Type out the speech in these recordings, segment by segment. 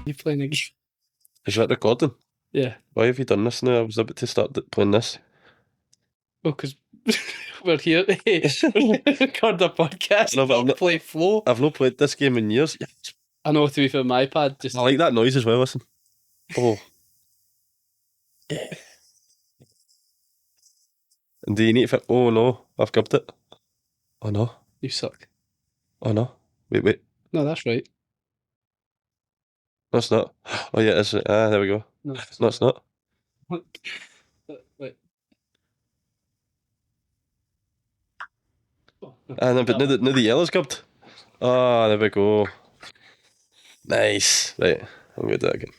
You playing a game? Is that recording? Yeah. Why have you done this now? I was about to start playing this. Well, because we're here to record a podcast. No, but not play Flow. I've not played this game in years. I know, to be fair, my iPad just. I like that noise as well, listen. Oh. And do you need to fit? Oh no, I've grabbed it. Oh no. You suck. Oh no. Wait. No, that's right. No, it's not. Oh yeah, it is. There we go. No, No, it's not. Wait. No, but now the yellow's grabbed. Ah, there we go. Nice. Right, I'm going to do that again.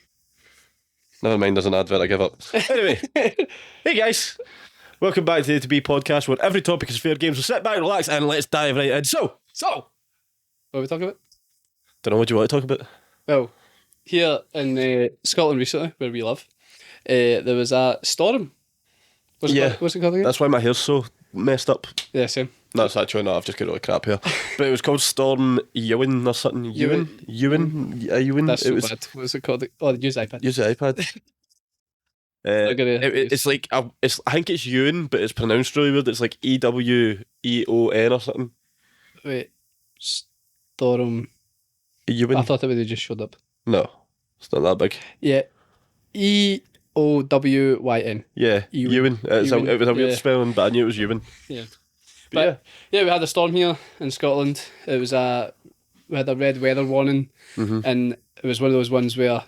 Never mind, there's an advert, I give up. Anyway, hey guys. Welcome back to the A to B podcast, where every topic is fair games. So sit back, relax, and let's dive right in. So, what are we talking about? don't know what you want to talk about. Well, here in Scotland recently, where we live, there was a storm. What's it called again? That's why my hair's so messed up. Yeah, same. No, it's actually not. I've just got really crap hair. But it was called Storm Ewan or something. Ewan. That's so bad. What's it called? Oh, use iPad. Use the iPad. It's like I think it's Ewan, but it's pronounced really weird. It's like EWEON or something. Wait, Storm. Ewan. I thought it would have just showed up. No, it's not that big. Yeah, EOWYN. Yeah, Ewan. It was a weird spelling, but I knew it was Ewan. Yeah. But yeah, we had a storm here in Scotland. It was we had a red weather warning, and it was one of those ones where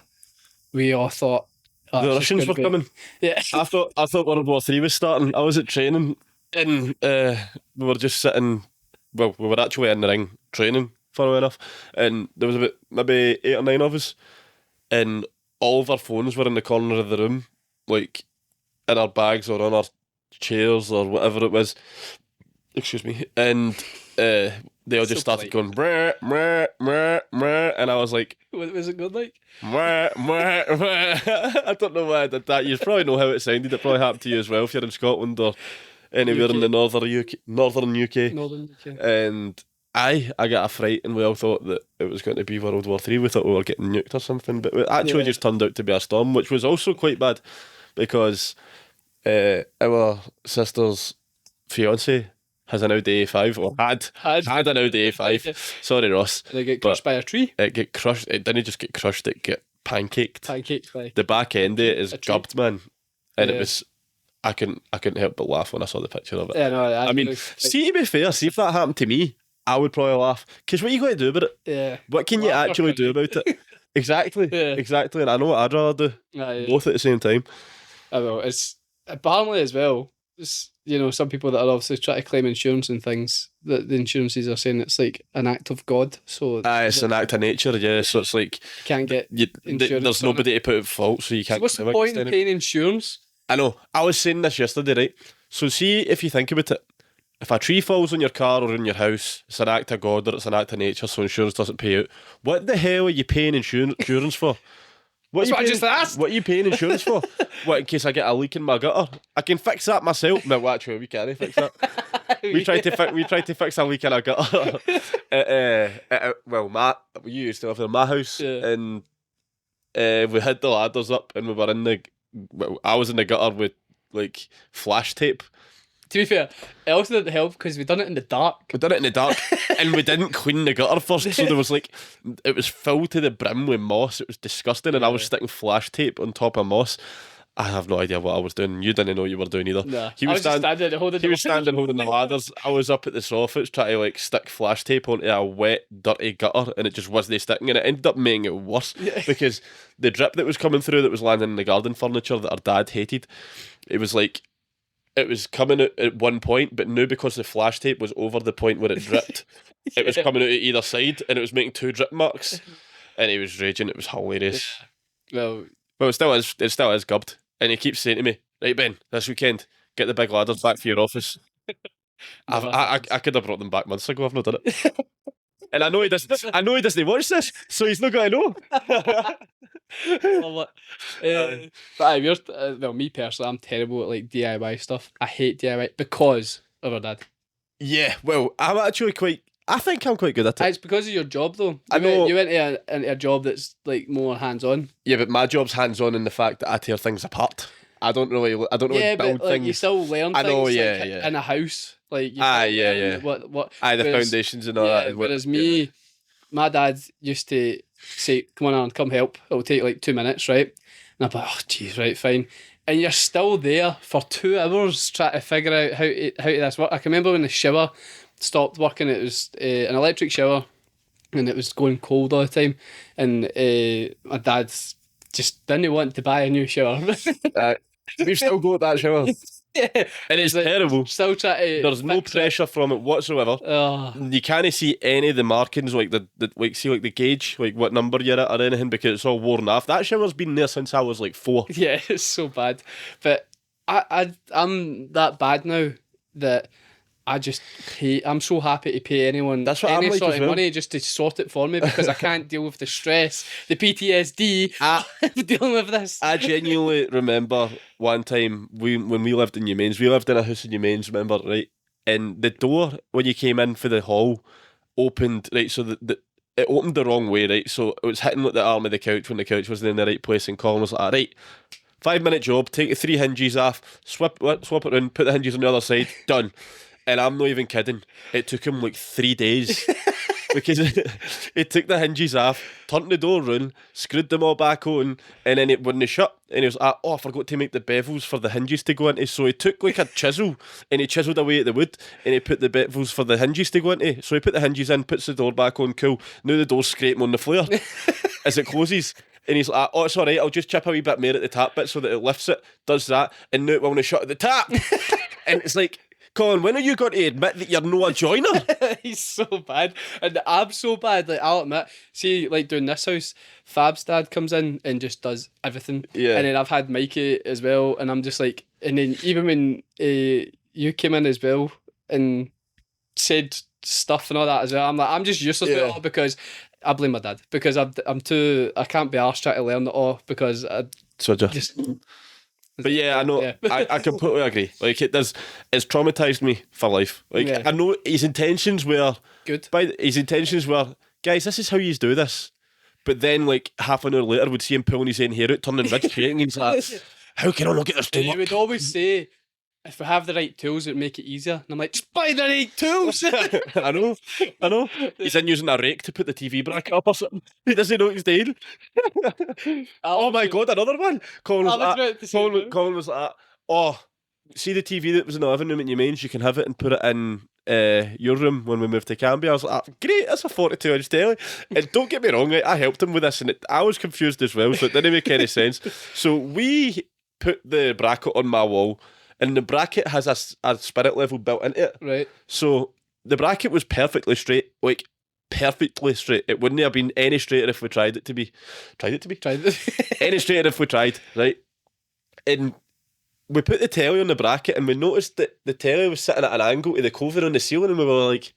we all thought the Russians were coming. Yeah, I thought World War III was starting. I was at training, and we were just sitting. Well, we were actually in the ring training, funnily enough, and there was about maybe 8 or 9 of us, and all of our phones were in the corner of the room, like in our bags or on our chairs or whatever it was. Excuse me, and they all just started going brr, brr, brr, brr, and I was like, what was it good like? Brr, brr, brr. I don't know why I did that. You probably know how it sounded. It probably happened to you as well if you're in Scotland or anywhere in the northern UK. And I got a fright, and we all thought that it was going to be World War III. We thought we were getting nuked or something, but it actually just turned out to be a storm, which was also quite bad because our sister's fiance has an Audi A5, or had an Audi A5. Sorry, Ross. Did it get crushed by a tree? It get crushed. It didn't just get crushed, it get pancaked. Pancaked by the back end of it is gubbed, man. And it was, I couldn't help but laugh when I saw the picture of it. Yeah, no, I mean, see, to be fair, see if that happened to me, I would probably laugh. Because what are you going to do about it? Yeah. What can you actually do about it? Exactly. Yeah. Exactly. And I know what I'd rather do. Both at the same time. I know. It's apparently as well. It's, some people that are obviously trying to claim insurance and things, that the insurances are saying it's like an act of God. So it's an act of nature, yeah. So it's like you can't get insurance. There's nobody to put at fault, so you can't. So what's the point in paying insurance? I know. I was saying this yesterday, right? So see, if you think about it, if a tree falls on your car or in your house, it's an act of God or it's an act of nature, so insurance doesn't pay out. What the hell are you paying insurance for? That's what I just asked. What are you paying insurance for? What, in case I get a leak in my gutter? I can fix that myself. No, actually, we can't fix that. We tried to fix a leak in our gutter. We used to live in my house, and we had the ladders up, and we were I was in the gutter with like flash tape. To be fair, it also didn't help because we done it in the dark. And we didn't clean the gutter first, so there was it was filled to the brim with moss. It was disgusting, and I was sticking flash tape on top of moss. I have no idea what I was doing. You didn't know what you were doing either. Nah, he was standing holding the ladders. I was up at the soffits trying to stick flash tape onto a wet, dirty gutter, and it just wasn't sticking, and it ended up making it worse because the drip that was coming through that was landing in the garden furniture that our dad hated, it was coming out at one point, but now because the flash tape was over the point where it dripped, it was coming out at either side, and it was making 2 drip marks, and he was raging. It was hilarious. Well, it still is gubbed, and he keeps saying to me, "Right, Ben, this weekend, get the big ladders back for your office." I could have brought them back months ago. I've not done it, and I know he doesn't watch this, so he's not going to know. Love it. But well, me personally, I'm terrible at like DIY stuff. I hate DIY because of our dad. Yeah, well, I'm actually I think I'm quite good at it. It's because of your job, though. I know. You went into a job that's like more hands-on. Yeah, but my job's hands-on in the fact that I tear things apart. I don't really build but, like, things. You still learn things. I know, in a house. Like, you yeah. What? The foundations and all that. Whereas me, my dad used to say, "Come on, Aaron, come help. It'll take like 2 minutes, right?" And I'm like, "Oh, geez, right, fine." And you're still there for 2 hours trying to figure out how to this work. I can remember when the shower stopped working. It was an electric shower, and it was going cold all the time. And my dad just didn't want to buy a new shower. We've still got that shower. Yeah. And it's terrible. Still trying to. There's no pressure from it whatsoever. You can't see any of the markings, like the the gauge, like what number you're at or anything, because it's all worn off. That shower's been there since I was like 4. Yeah, it's so bad. But I'm that bad now that I just hate. I'm so happy to pay anyone That's what any I'm like sort as of well. money just to sort it for me, because I can't deal with the stress, the PTSD dealing with this. I genuinely remember one time when we lived in Newmains, we lived in a house in Newmains, remember, right? And the door when you came in for the hall opened, right? So it opened the wrong way, right? So it was hitting like the arm of the couch when the couch wasn't in the right place, and Colin was like, right, 5-minute job, take the 3 hinges off, swap it around, put the hinges on the other side, done. And I'm not even kidding. It took him like 3 days because he took the hinges off, turned the door round, screwed them all back on, and then it wouldn't shut. And he was like, "Oh, I forgot to make the bevels for the hinges to go into." So he took like a chisel and he chiselled away at the wood, and he put the bevels for the hinges to go into. So he put the hinges in, puts the door back on, cool. Now the door's scraping on the flare as it closes. And he's like, "Oh, it's alright, I'll just chip a wee bit more at the tap bit so that it lifts it," does that, and now it will not shut at the tap. And it's like, Colin, when are you going to admit that you're no a joiner? He's so bad. And I'm so bad. Like, I'll admit, see, like doing this house, Fab's dad comes in and just does everything. Yeah. And then I've had Mikey as well, and I'm just like, and then even when you came in as well and said stuff and all that as well, I'm like, I'm just useless with it all, because I blame my dad, because I can't be arsed trying to learn it all, because I just... But yeah, I know. Yeah. I completely agree. Like it's traumatized me for life. Like I know his intentions were good. His intentions were, guys, this is how you do this. But then, like half an hour later, we'd see him pulling his own hair out, turning red, and he's like, "How can I not get this done?" He would always say, "If we have the right tools, it'd make it easier." And I'm like, "Just buy the right tools." I know. He's in using a rake to put the TV bracket up or something. He doesn't know what he's doing. Oh my God, another one. Colin was like, "Oh, see the TV that was in the living room at Newmains, you can have it and put it in your room when we moved to Cambia." I was like, "Great, that's a 42-inch telly." And don't get me wrong, right, I helped him with this, and I was confused as well, so it didn't make any sense. So we put the bracket on my wall, and the bracket has a spirit level built into it. Right. So the bracket was perfectly straight, like perfectly straight. It wouldn't have been any straighter if we tried it to be. Any straighter if we tried, right? And we put the telly on the bracket, and we noticed that the telly was sitting at an angle to the cover on the ceiling, and we were like,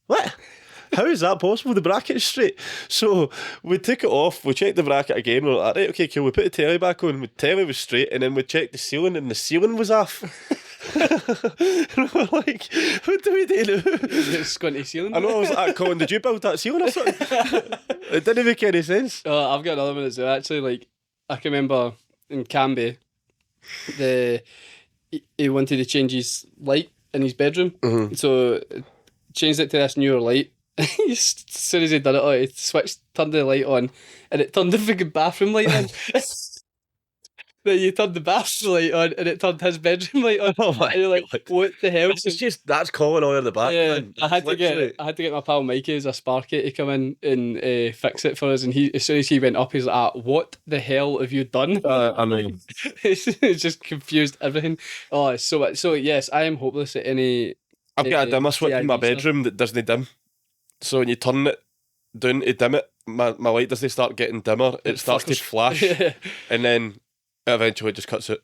"What? How is that possible? The bracket is straight." So we took it off, we checked the bracket again, we were like, "Right, okay, cool." We put the telly back on, the telly was straight, and then we checked the ceiling, and the ceiling was off. And we were like, "What do we do now?" It's squinty ceiling. I know, I was like, "Colin, did you build that ceiling or something?" It didn't make any sense. Oh, I've got another one as well, actually. Like, I can remember in Canby, he wanted to change his light in his bedroom, so changed it to this newer light. As soon as he did it, he turned the light on, and it turned the freaking bathroom light on. Then you turned the bathroom light on, and it turned his bedroom light on. Oh my! And you're like, "What the hell?" That's calling all over the back. Yeah, Man. I had to get my pal Mikey as a Sparky to come in and fix it for us. And as soon as he went up, he's like, "What the hell have you done?" I mean, it's just confused everything. Oh, it's so yes, I am hopeless at any. I've got a dimmer switch in my bedroom that doesn't dim. So when you turn it down to dim it, my light doesn't start getting dimmer. It starts to flash, and then eventually it just cuts it.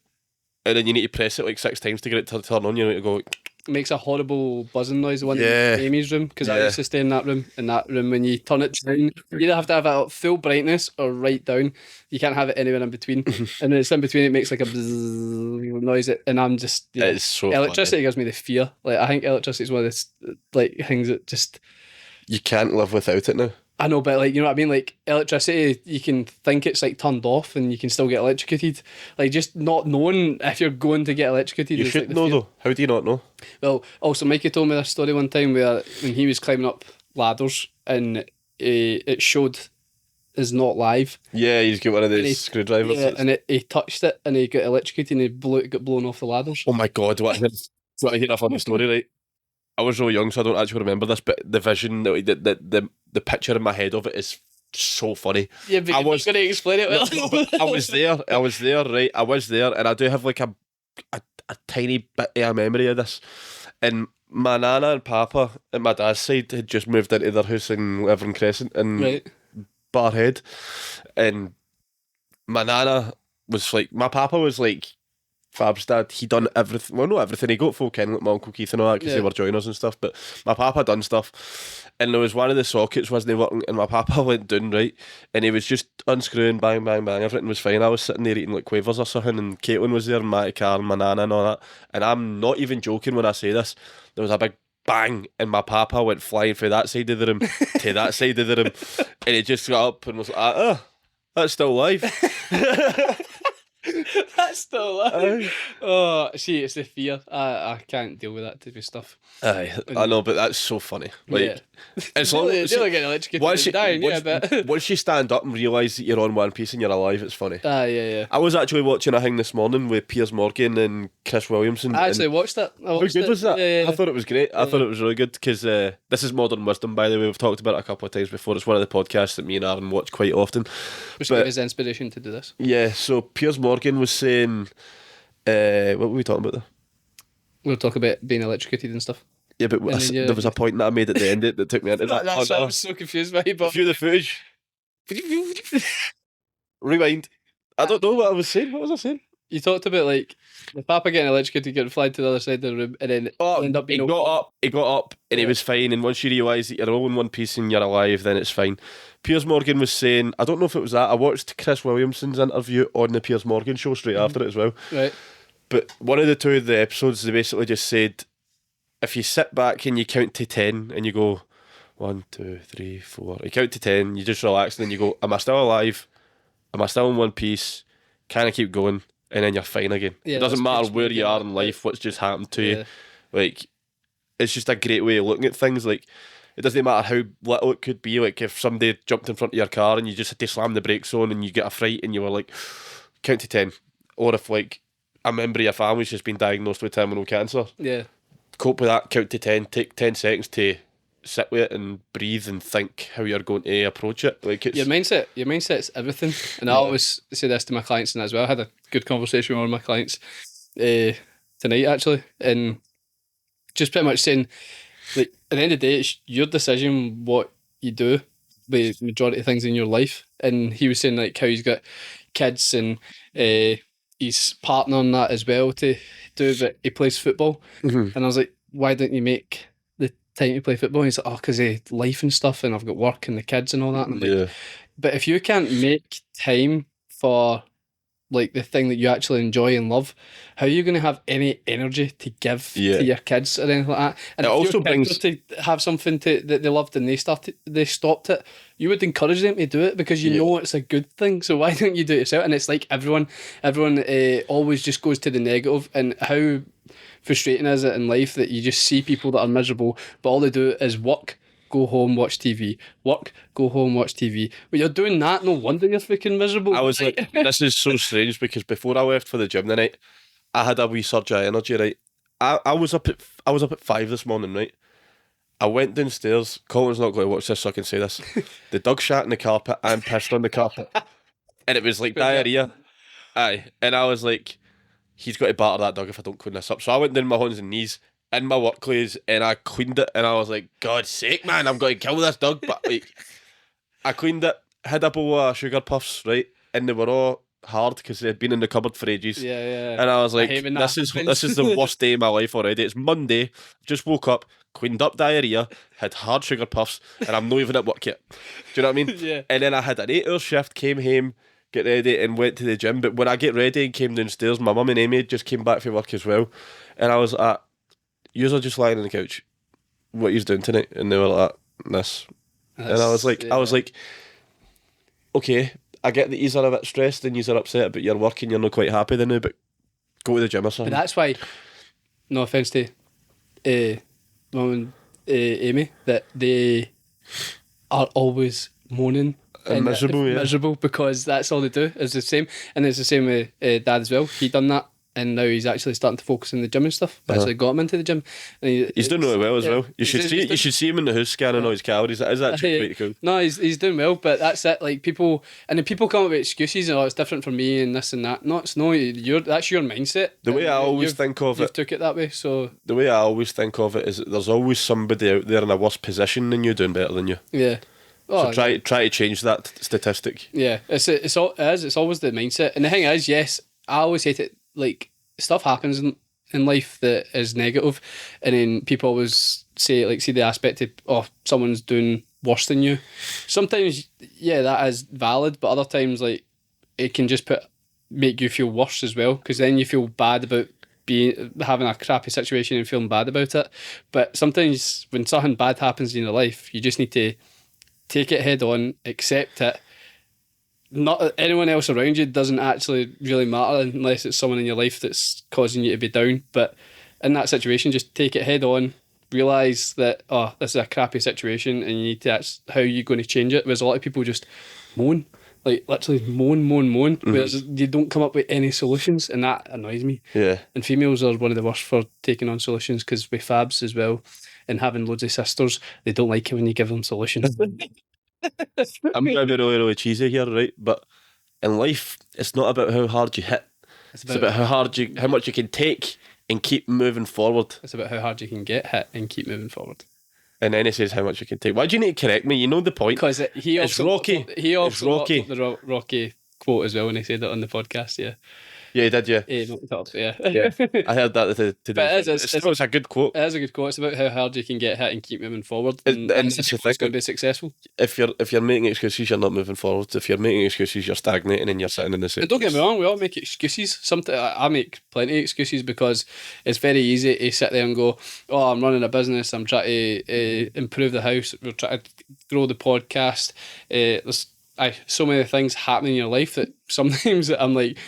And then you need to press it like 6 times to get it to turn on. You need to go. makes a horrible buzzing noise. The one in Amy's room, because I used to stay in that room. In that room, when you turn it down, you either have to have it at full brightness or right down. You can't have it anywhere in between. And then it's in between. It makes like a bzzz noise, and I'm just it's so electricity funny. gives me the fear. Like I think electricity is one of the like things that just you can't live without it now. I know, but like, you know what I mean? Like electricity, you can think it's like turned off and you can still get electrocuted. Like just not knowing if you're going to get electrocuted. You should know though. How do you not know? Well, also Mikey told me this story one time where when he was climbing up ladders and it showed is not live. Yeah, he's got one of those screwdrivers. Yeah, and he touched it and he got electrocuted and he got blown off the ladders. Oh my god, what I hear a funny story, right? I was so young, so I don't actually remember this, but the vision, the picture in my head of it is so funny. Yeah, but I was going to explain it well. No, I was there, right? I was there, and I do have like a tiny bit of a memory of this. And my nana and papa at my dad's side had just moved into their house in Evern Crescent in Barhead, and my nana was like, my papa was like, Fab's dad, he done everything. Well, not everything. He got folk in, like my Uncle Keith and all that, because they were joiners and stuff. But my papa done stuff, and there was one of the sockets wasn't working, and my papa went down, right, and he was just unscrewing, bang, bang, bang. Everything was fine. I was sitting there eating like quavers or something, and Caitlin was there, and Matty Carr, and my nana, and all that. And I'm not even joking when I say this. There was a big bang, and my papa went flying from that side of the room to that side of the room, and he just got up and was like, "Oh, that's still live." That's still alive. Oh, see, it's the fear. I can't deal with that type of stuff. Aye, I know, but that's so funny. Like, it's they're getting electrocuted once and dying, but once you stand up and realise that you're on one piece and you're alive, it's funny. Yeah. I was actually watching a thing this morning with Piers Morgan and Chris Williamson. I actually watched it. How good was that? Yeah. I thought it was great. I thought it was really good because this is Modern Wisdom, by the way. We've talked about it a couple of times before. It's one of the podcasts that me and Aaron watch quite often. Which gave us inspiration to do this. Yeah, so Piers Morgan was saying, what were we talking about there? We'll talk about being electrocuted and stuff. Yeah, but there was a point that I made at the end that took me into that. That's I was so confused by it. View the footage. Rewind. I don't know what I was saying. What was I saying? You talked about like the papa getting electrocuted, getting flied to the other side of the room, and then end up being he got up, and he was fine. And once you realise that you're all in one piece and you're alive, then it's fine. Piers Morgan was saying, I don't know if it was that. I watched Chris Williamson's interview on the Piers Morgan show straight after it as well. Right. But one of the episodes, they basically just said, if you sit back and you count to 10 and you go 1, 2, 3, 4, you count to 10, you just relax, and then you go, am I still alive? Am I still in one piece? Can I keep going? And then you're fine again. Yeah, it doesn't matter where you are in life, what's just happened to you. Like, it's just a great way of looking at things. Like, it doesn't matter how little it could be. Like, if somebody jumped in front of your car and you just had to slam the brakes on and you get a fright and you were like, count to 10. Or if, like, a member of your family's just been diagnosed with terminal cancer. Yeah. Cope with that, count to 10, take 10 seconds to sit with it and breathe and think how you're going to approach it. Like, it's your mindset's everything. And I always say this to my clients and as well. I had a good conversation with one of my clients tonight actually, and just pretty much saying, like, at the end of the day, it's your decision what you do with the majority of things in your life. And he was saying like how he's got kids and his partner on that as well to do, but he plays football. And I was like, why don't you make the time to play football? And he's like, oh, because of life and stuff, and I've got work and the kids and all that. And I'm like, but if you can't make time for like the thing that you actually enjoy and love, how are you going to have any energy to give to your kids or anything like that? And it if also your brings kids were to have something that they loved and they stopped it, you would encourage them to do it because you know it's a good thing. So why don't you do it yourself? And it's like everyone always just goes to the negative, and how frustrating is it in life that you just see people that are miserable, but all they do is work, go home, watch TV. Work, go home, watch TV. When you're doing that, no wonder you're freaking miserable. I was like, this is so strange, because before I left for the gym the night, I had a wee surge of energy, right? I was up at 5 this morning, right? I went downstairs. Colin's not going to watch this, so I can say this. The dog shat in the carpet and pissed on the carpet. And it was like diarrhea. Aye. And I was like, he's got to batter that dog if I don't clean this up. So I went down my hands and knees in my work clothes and I cleaned it, and I was like, God's sake, man, I'm going to kill this dog. But like, I cleaned it, had a bowl of sugar puffs, right? And they were all hard because they'd been in the cupboard for ages. Yeah. And I was like, hate when this that is happens. the worst day of my life already. It's Monday, just woke up, cleaned up diarrhea, had hard sugar puffs, and I'm not even at work yet. Do you know what I mean? Yeah. And then I had an 8-hour shift, came home, get ready, and went to the gym. But when I get ready and came downstairs, my mum and Amy had just came back from work as well. And I was like, yous are just lying on the couch. What yous doing tonight? And they were like, this. And I was like, okay, I get that yous are a bit stressed and yous are upset, but you're working, you're not quite happy then now, but go to the gym or something. But that's why, no offence to Mum and Amy, that they are always moaning And miserable, yeah. miserable, because that's all they do is the same. And it's the same with Dad as well. He done that, and now he's actually starting to focus on the gym and stuff. Actually got him into the gym. And he's doing really well as well. You should see him in the house scanning all his calories. That is actually pretty cool. No, he's doing well, but that's it. Like people come up with excuses. Oh, it's different for me and this and that. No, it's no. That's your mindset. The way I always think of you've it, took it that way. So the way I always think of it is that there's always somebody out there in a worse position than you doing better than you. Yeah. So try to change that statistic. Yeah, it's always the mindset. And the thing is, yes, I always hate it. Like, stuff happens in life that is negative, and then people always say, like, see the aspect of, oh, someone's doing worse than you. Sometimes, yeah, that is valid, but other times, like, it can just make you feel worse as well, because then you feel bad about having a crappy situation and feeling bad about it. But sometimes when something bad happens in your life, you just need to take it head on, accept it. Not anyone else around you doesn't actually really matter unless it's someone in your life that's causing you to be down. But in that situation, just take it head on, realise that, oh, this is a crappy situation and you need to how are you going to change it. Whereas a lot of people just moan, like literally moan, whereas you don't come up with any solutions, and that annoys me. Yeah. And females are one of the worst for taking on solutions, because with fabs as well, and having loads of sisters, they don't like it when you give them solutions. I'm going to be really, really cheesy here, right? But in life, it's not about how hard you hit. It's about how much you can take and keep moving forward. It's about how hard you can get hit and keep moving forward. And then he says how much you can take. Why do you need to correct me? You know the point. Because it's Rocky. He also Rocky. The Rocky quote as well when he said it on the podcast. Yeah. Yeah, he did, yeah. Yeah. I heard that today. But it's a good quote. It is a good quote. It's about how hard you can get hit and keep moving forward. And it's going to be successful. If you're making excuses, you're not moving forward. If you're making excuses, you're stagnating and you're sitting in the same. And don't get me wrong, we all make excuses. Sometimes I make plenty of excuses, because it's very easy to sit there and go, oh, I'm running a business, I'm trying to improve the house, we're trying to grow the podcast. There's so many things happening in your life that sometimes I'm like,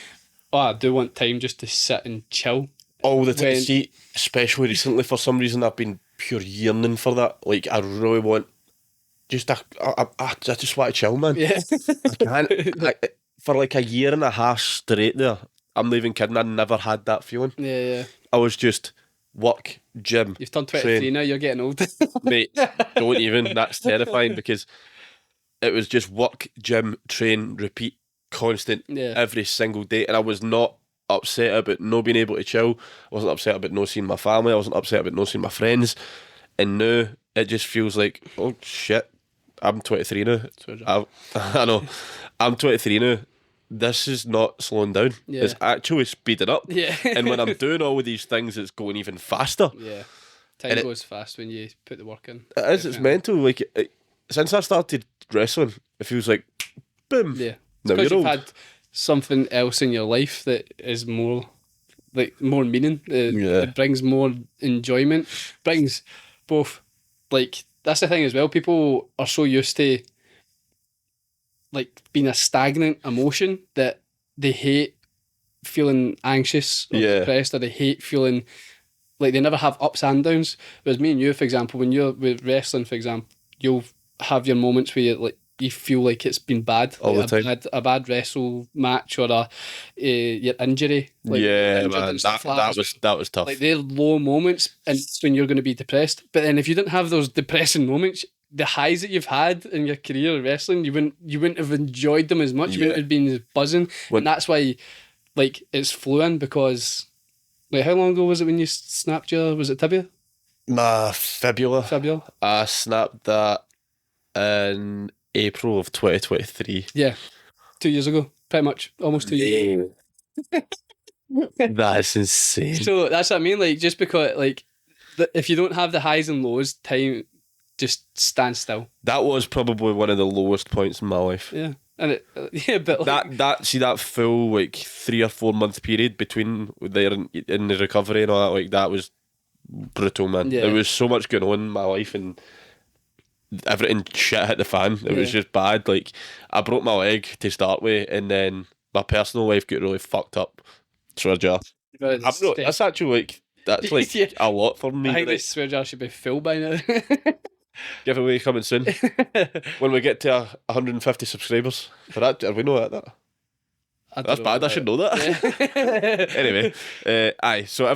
oh, I do want time just to sit and chill. All the time. See, especially recently, for some reason, I've been pure yearning for that. Like, I really want I just want to chill, man. Yeah. I can't. For like a year and a half straight there, I'm not even kidding, I never had that feeling. Yeah. I was just work, gym. You've turned 23 train. now, you're getting old. Mate, don't even. That's terrifying, because it was just work, gym, train, repeat, constant, every single day. And I was not upset about not being able to chill. I wasn't upset about not seeing my family. I wasn't upset about not seeing my friends. And now it just feels like, oh shit, I'm 23 now. I know. I'm 23 now. This is not slowing down. Yeah. It's actually speeding up. Yeah. And when I'm doing all of these things, it's going even faster. Yeah. Time goes fast when you put the work in. It is. It's mental. Like, since I started wrestling, it feels like, boom. Yeah. Now because you're you've old. had something else in your life that is more meaning. It brings more enjoyment. Brings both, like, that's the thing as well. People are so used to, like, being a stagnant emotion that they hate feeling anxious or depressed, or they hate feeling like they never have ups and downs. Whereas me and you, for example, when you're with wrestling, for example, you'll have your moments where you feel like it's been bad, all the time. A bad wrestle match, or your injury. Man, that was tough. Like, they're low moments, and it's when you're going to be depressed. But then if you didn't have those depressing moments, the highs that you've had in your career of wrestling, you wouldn't have enjoyed them as much. You wouldn't have been as buzzing. And that's why, like, it's fluent, because, like, how long ago was it when you snapped was it tibia? My fibula. I snapped that in April of 2023. Yeah, 2 years ago. pretty much almost 2 years. That's insane. So that's what I mean. Like, just because, like, if you don't have the highs and lows, time just stands still. That was probably one of the lowest points in my life. Yeah, and but like, that full like 3 or 4 month period between there and in the recovery and all that, like that was brutal, man. Yeah. There was so much going on in my life and everything shit hit the fan. It was just bad. Like, I broke my leg to start with, and then my personal life got really fucked up. Swear jar. That's actually like a lot for me. I think this swear jar should be full by now. Giveaway coming soon. When we get to 150 subscribers. For that, are we know that? That's bad. I should know that. Yeah. Anyway, so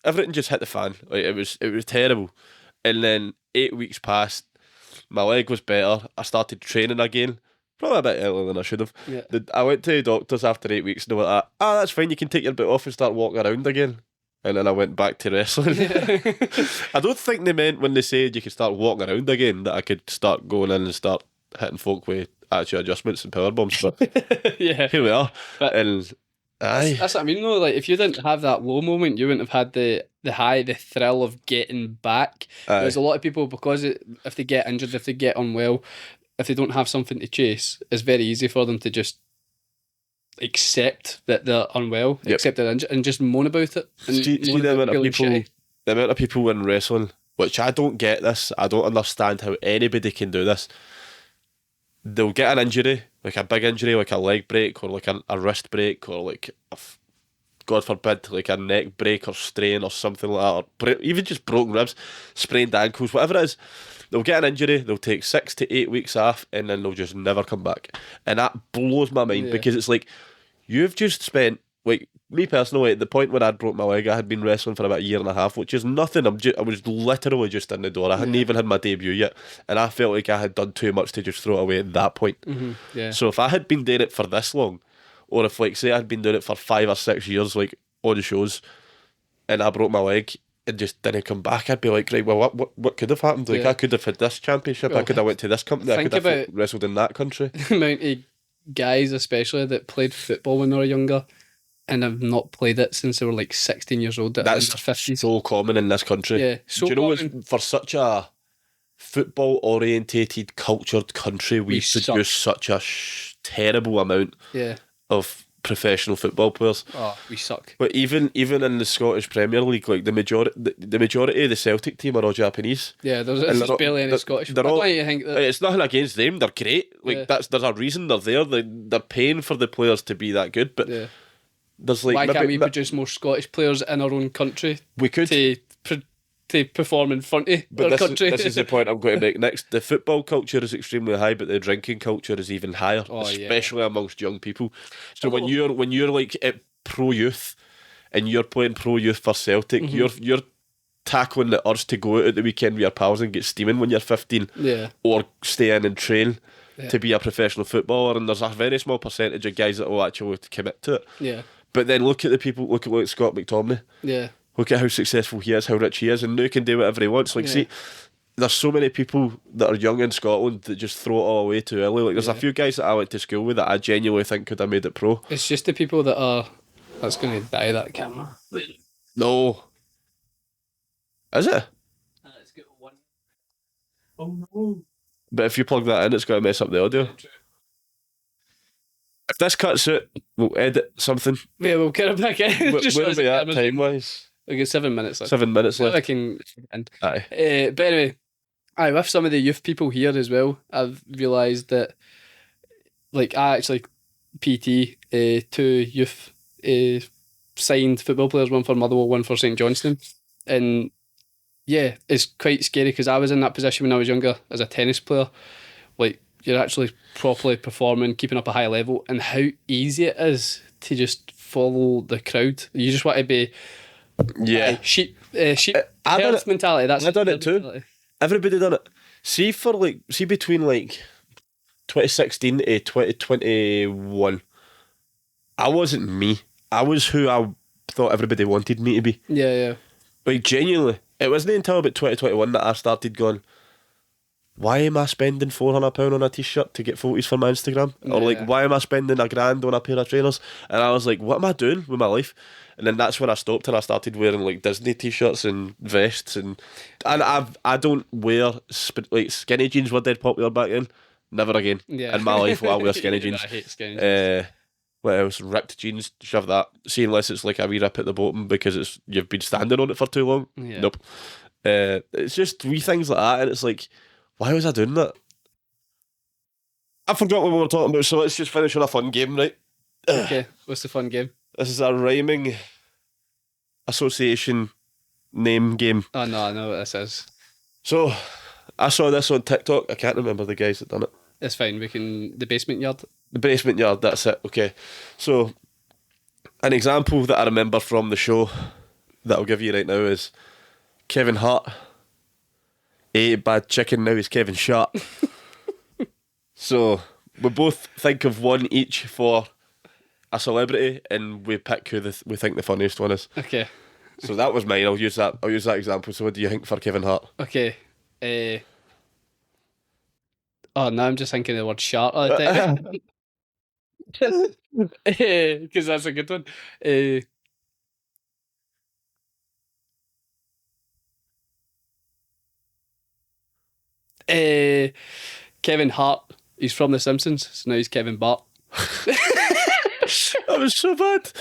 everything just hit the fan. Like, it was terrible. And then 8 weeks passed. My leg was better. I started training again. Probably a bit earlier than I should have. Yeah. I went to the doctors after 8 weeks and they were like, that's fine, you can take your bit off and start walking around again. And then I went back to wrestling. I don't think they meant when they said you could start walking around again that I could start going in and start hitting folk with attitude adjustments and power bombs. But yeah, here we are. But and that's what I mean though. Like, if you didn't have that low moment, you wouldn't have had the high, the thrill of getting back. There's a lot of people, because if they get injured, if they get unwell, if they don't have something to chase, it's very easy for them to just accept that they're unwell, accept they're injured, and just moan about it. And see the amount of people in wrestling, which I don't get this, I don't understand how anybody can do this. They'll get an injury, like a big injury, like a leg break, or like a wrist break, or like, God forbid, like a neck break or strain or something like that, or even just broken ribs, sprained ankles, whatever it is. They'll get an injury, they'll take 6 to 8 weeks off, and then they'll just never come back. And that blows my mind, because it's like, you've just spent, like, me personally, at the point when I broke my leg, I had been wrestling for about a year and a half, which is nothing. I was literally just in the door. I hadn't even had my debut yet, and I felt like I had done too much to just throw it away at that point. So if I had been doing it for this long, or if, like, say I had been doing it for 5 or 6 years, like, on shows, and I broke my leg and just didn't come back, I'd be like, right, well, what could have happened? Like, I could have had this championship, I could have went to this company, I could have wrestled in that country. The amount of guys, especially, that played football when they were younger and have not played it since they were like 16 years old. That's in their 50s. So common in this country. Yeah, so do you know it's for such a football orientated, cultured country, we produce such a terrible amount of professional football players. Oh, we suck. But even in the Scottish Premier League, like the majority of the Celtic team are all Japanese. Yeah, there's barely any Scottish. It's nothing against them. They're great. Like, there's a reason they're there. They're paying for the players to be that good. But there's like, why can't we produce more Scottish players in our own country? We could to perform in front of our country. This is the point I'm going to make next. The football culture is extremely high, but the drinking culture is even higher, especially amongst young people. So when you're like at pro youth and you're playing pro youth for Celtic, you're tackling the urge to go out at the weekend with your pals and get steaming when you're 15, or stay in and train to be a professional footballer. And there's a very small percentage of guys that will actually commit to it. Yeah. But then look at Scott McTominay. Yeah. Look at how successful he is, how rich he is, and now he can do whatever he wants. Like, see, there's so many people that are young in Scotland that just throw it all away too early. Like, there's a few guys that I went to school with that I genuinely think could have made it pro. It's just the people that are... That's going to die, that camera. No. Is it? It's got one. Oh no. But if you plug that in, it's going to mess up the audio. If this cuts out, we'll edit something. Yeah, we'll get it back in. Where are we at time-wise? We got 7 minutes left. 7 minutes left. I can end. Aye. But anyway, with some of the youth people here as well, I've realised that, like, I actually PT 2 youth signed football players, one for Motherwell, one for St Johnstone. And yeah, it's quite scary because I was in that position when I was younger as a tennis player. Like, you're actually properly performing, keeping up a high level, and how easy it is to just follow the crowd. You just want to be sheep herd mentality. That's I done it too. Mentality. Everybody done it. See between like 2016 to 2021, I wasn't me. I was who I thought everybody wanted me to be. Yeah. Like, genuinely, it wasn't until about 2021 that I started going, why am I spending £400 on a t-shirt to get photos for my Instagram? Or like, Yeah. why am I spending £1,000 on a pair of trainers? And I was like, what am I doing with my life? And then that's when I stopped and I started wearing like Disney t-shirts and vests and I don't wear like skinny jeans were dead popular back then. Never again Yeah. in my life will I wear skinny Yeah, jeans. I hate skinny jeans. What else? Ripped jeans, shove that. See, unless it's like a wee rip at the bottom because you've been standing on it for too long. Yeah. Nope. It's just wee things like that, and it's like, why was I doing that? I forgot what we were talking about, so let's just finish on a fun game, right? Okay, what's the fun game? This is a rhyming association name game. Oh no, I know what this is. So, I saw this on TikTok. I can't remember the guys that done it. It's fine. We can the basement yard. The basement yard. That's it. Okay. So, an example that I remember from the show that I'll give you right now is Kevin Hart ate bad chicken. Now he's Kevin Sharp. So we both think of one each for a celebrity, and we pick who we think the funniest one is. Okay. So that was mine. I'll use that example. So what do you think for Kevin Hart? Okay. Oh, now I'm just thinking of the word shark all the time. Because that's a good one. Kevin Hart. He's from The Simpsons, so now he's Kevin Bart. That was so bad.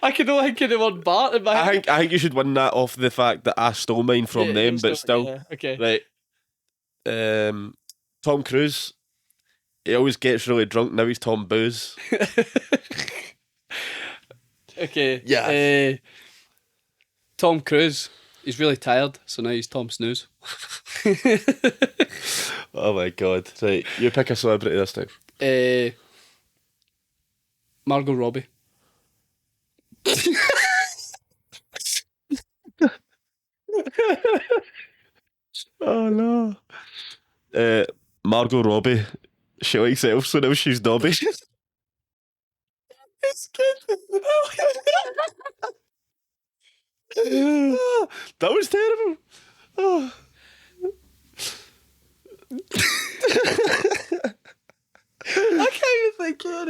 I can only think of the word Bart in my head. I think you should win that off the fact that I stole mine from Yeah, them, you but stole- still. yeah, okay. Right. Tom Cruise. He always gets really drunk. Now he's Tom Booze. Okay. Yeah. Tom Cruise. He's really tired, so now he's Tom Snooze. Oh my god. Right, you pick a celebrity this time. Margot Robbie. Oh no. Margot Robbie. She likes elf, so now she's Dobby. It's good. That was terrible. Oh. I can't even think of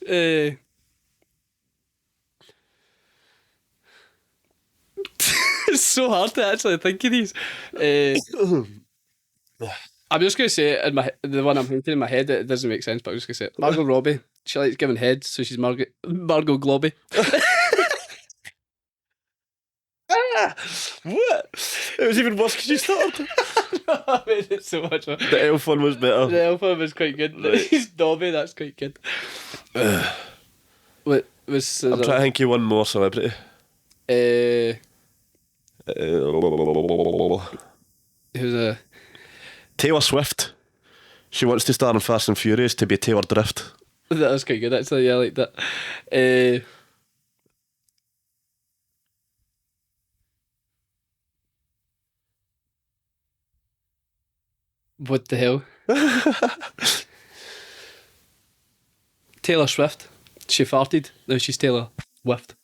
it. It's so hard to actually think of these. I'm just going to say it in the one I'm thinking in my head, it doesn't make sense, but I'm just going to say it. Margot Robbie. She likes giving head, so she's Margot Globby. What? It was even worse because you started. I made it so much worse. The elf one was better. The alpha was quite good. Right. He's Dobby, that's quite good. What was I'm trying to think of one more celebrity. Who's a Taylor Swift. She wants to star in Fast and Furious to be Taylor Drift. that was quite good actually, yeah, I like that. What the hell? Taylor Swift. She farted. Now she's Taylor Swift.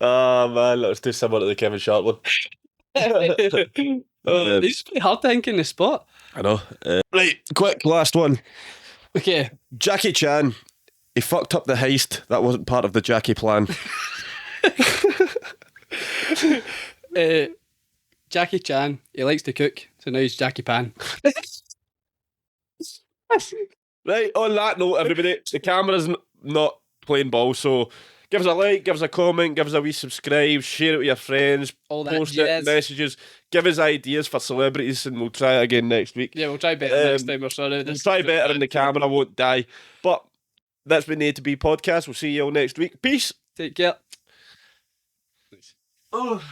Oh man, that was too similar to the Kevin Sharp one. It's pretty hard to think in the spot. I know. Right, quick, last one. Okay. Jackie Chan. He fucked up the heist. That wasn't part of the Jackie plan. Jackie Chan. He likes to cook, so now he's Jackie Pan. Right, on that note, everybody, the camera's not playing ball, so give us a like, give us a comment, give us a wee subscribe, share it with your friends, All that post jazz. it, messages, give us ideas for celebrities, and we'll try it again next week. Yeah, we'll try better next time. We're sorry. We'll try better and the camera won't die. But that's been the A to B podcast. We'll see you all next week. Peace. Take care. Oh.